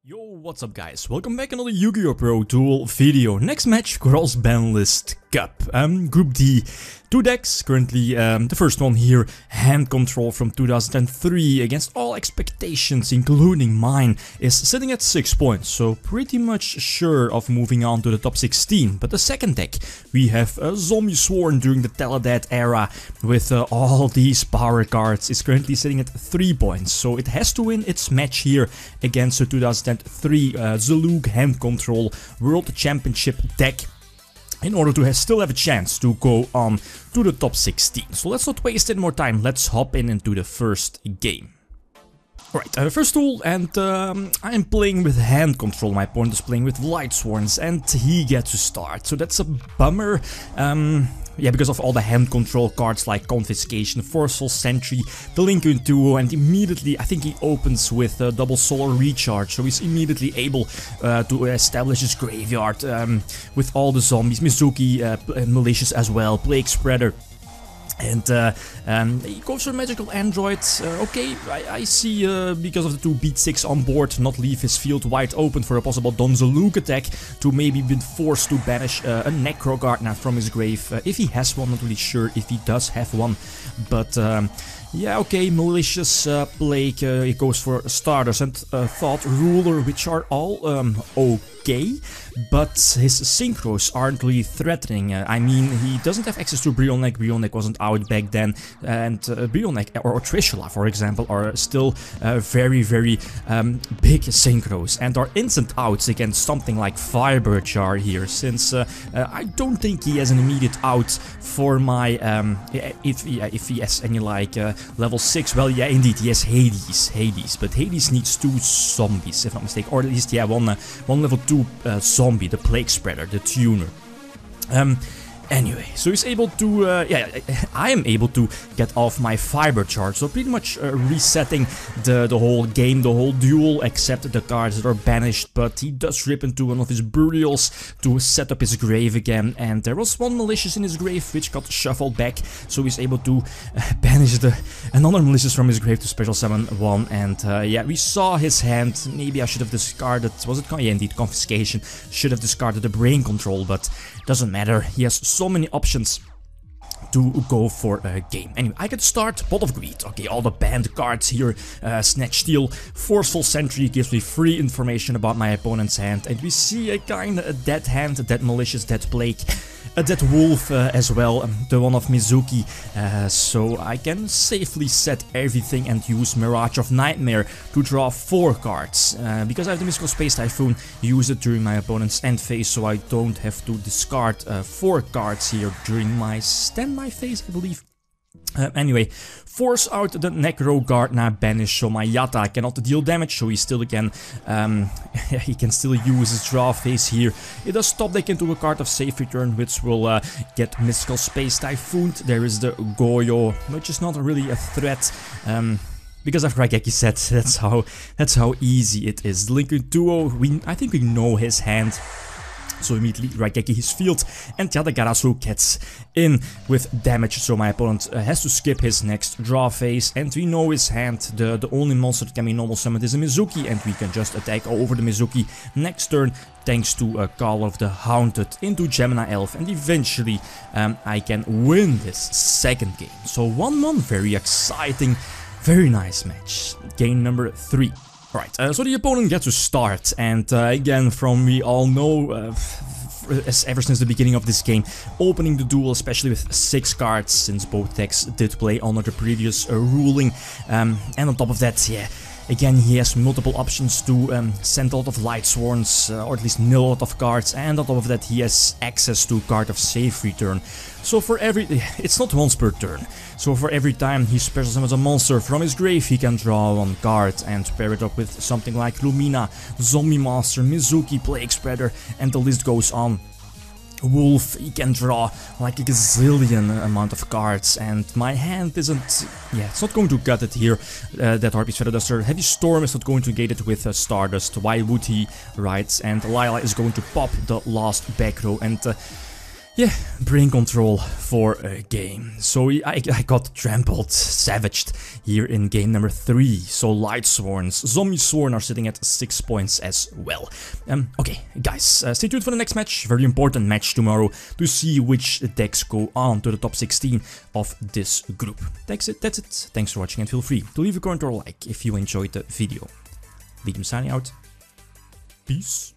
Yo, what's up guys? Welcome back another YgoPro duel video. Next match, Cross-Banlist Cup. Group D. Two decks, currently the first one here, Hand Control from 2003, against all expectations, including mine, is sitting at 6 points, so pretty much sure of moving on to the top 16. But the second deck, we have Zombiesworn during the Teledead era, with all these power cards, is currently sitting at 3 points, so it has to win its match here against the 2003 Zaloog Hand Control World Championship deck, in order to still have a chance to go on to the top 16. So let's not waste any more time, let's hop into the first game. Alright, first duel, and I'm playing with Hand Control, my opponent is playing with Lightsworns, and he gets to start, so that's a bummer. Yeah, because of all the hand control cards like Confiscation, Forceful Sentry, the Lithium Duo, and immediately I think he opens with double solar recharge, so he's immediately able to establish his graveyard with all the zombies, Mizuki, Malicious as well, Plague Spreader. And he goes for Magical Android. Okay, I see, because of the two Beat 6 on board, not leave his field wide open for a possible Don Zaloog attack, to maybe be forced to banish a Necro Gardener from his grave, if he has one. Not really sure if he does have one, but yeah, okay, Malicious, Plague, he goes for Starters and Thought Ruler, which are all okay, but his synchros aren't really threatening. I mean, he doesn't have access to Brionneck. Brionneck wasn't out back then, and Brionneck or Trishula, for example, are still very big synchros, and are instant outs against something like Firebird Jar here, since I don't think he has an immediate out for my, if he has any like level 6, well yeah, indeed, he has Hades, but Hades needs 2 zombies, if I'm not mistaken, or at least, yeah, one level 2 zombie, the Plague Spreader, the Tuner. Anyway, so he's able to, yeah, I am able to get off my fiber charge, so pretty much resetting the whole game, the whole duel, except the cards that are banished, but he does rip into one of his burials to set up his grave again, and there was one Malicious in his grave, which got shuffled back, so he's able to banish another Malicious from his grave to special summon one, and yeah, we saw his hand. Maybe I should have discarded, was it, yeah, indeed, Confiscation, should have discarded the Brain Control, but doesn't matter, he has so many options to go for a game. Anyway, I can start Pot of Greed. Okay, all the banned cards here. Snatch Steal, Forceful Sentry gives me free information about my opponent's hand, and we see a kinda a dead hand, a dead Malicious, dead Plague, a dead Wolf as well, the one of Mizuki, so I can safely set everything and use Mirage of Nightmare to draw 4 cards. Because I have the Mystical Space Typhoon, use it during my opponent's end phase, so I don't have to discard 4 cards here during my standby phase, I believe. Anyway, force out the Necro Gardener, banish, so my Yatta cannot deal damage, so he still can, he can still use his draw phase here. It does top deck into a card of safe return, which will get Mystical Space Typhoon. There is the Goyo, which is not really a threat. Because of Raigeki set, that's how easy it is. Lithium Duo, I think we know his hand. So immediately Raigeki his field, and Yatagarasu gets in with damage, so my opponent has to skip his next draw phase, and we know his hand. The only monster that can be normal summoned is a Mizuki, and we can just attack over the Mizuki next turn, thanks to a Call of the Haunted into Gemini Elf, and eventually I can win this second game. So 1-1, very exciting, very nice match. Game number 3. Right, so the opponent gets to start, and again, from we all know, ever since the beginning of this game, opening the duel, especially with 6 cards, since both decks did play under the previous ruling, and on top of that, yeah, again, he has multiple options to send a lot of Lightsworns, or at least mill a lot of cards, and on top of that, he has access to card of safe return. So for it's not once per turn, so for every time he special summons a monster from his grave, he can draw 1 card and pair it up with something like Lumina, Zombie Master, Mizuki, Plague Spreader, and the list goes on. Wolf, he can draw like a gazillion amount of cards, and my hand isn't, yeah, it's not going to gut it here. That Harpy's Feather Duster. Heavy Storm is not going to gate it with Stardust. Why would he, right? And Lila is going to pop the last back row, and Yeah, brain control for a game. So I got trampled, savaged here in game number 3. So Lightsworn's Zombiesworn are sitting at 6 points as well. Okay, guys, stay tuned for the next match. Very important match tomorrow to see which decks go on to the top 16 of this group. That's it. Thanks for watching and feel free to leave a comment or a like if you enjoyed the video. Lithium signing out. Peace.